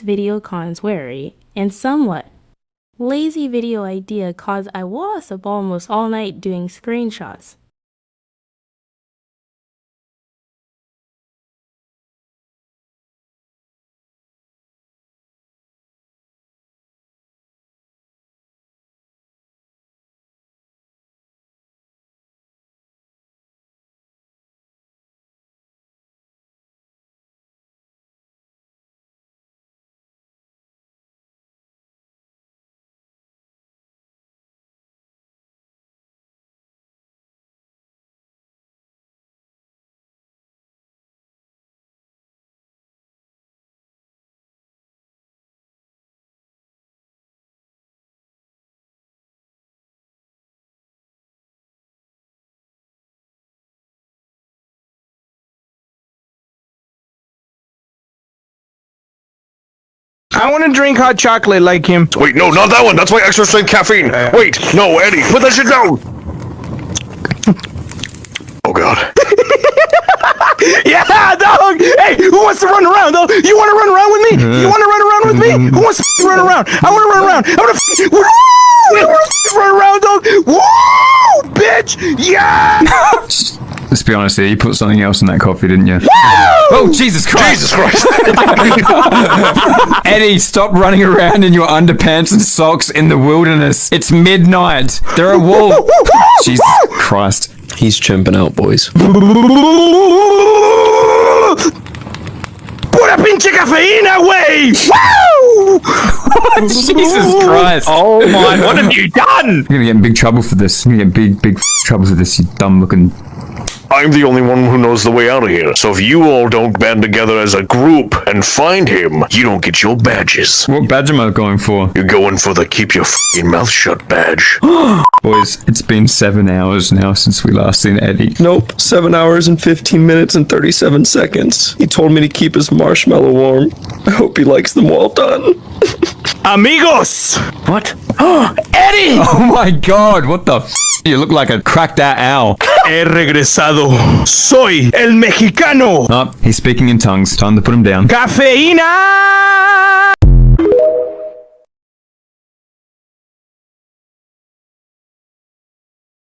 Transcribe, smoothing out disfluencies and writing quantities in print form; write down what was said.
video cons wary and somewhat lazy video idea cause I was up almost all night doing screenshots. I want to drink hot chocolate like him. Wait, no, not that one. That's my extra strength caffeine. Wait, no, Eddie, put that shit down. Oh, God. Yeah, dog. Hey, who wants to run around, though? You want to run around with me? You want to run around with me? Who wants to run around? I want to run around. I want to run around, dog. Woo, bitch. Yeah. Let's be honest here, you put something else in that coffee, didn't you? Oh, Jesus Christ! Jesus Christ. Eddie, stop running around in your underpants and socks in the wilderness. It's midnight. There are wolves. Jesus Christ. He's chimping out, boys. Pura pinche cafeína, güey. Woo! Jesus Christ. Oh my, what have you done? You're gonna get in big trouble for this. You're gonna get big trouble for this, you dumb looking... I'm the only one who knows the way out of here. So if you all don't band together as a group and find him, you don't get your badges. What badge am I going for? You're going for the keep your f***ing mouth shut badge. Boys, it's been 7 hours now since we last seen Eddie. Nope, 7 hours and 15 minutes and 37 seconds. He told me to keep his marshmallow warm. I hope he likes them well done. Amigos! What? Eddie! Oh my God, what the f***? You look like a cracked out owl. He regresado. Soy el mexicano. Oh, he's speaking in tongues. Time to put him down. Cafeína!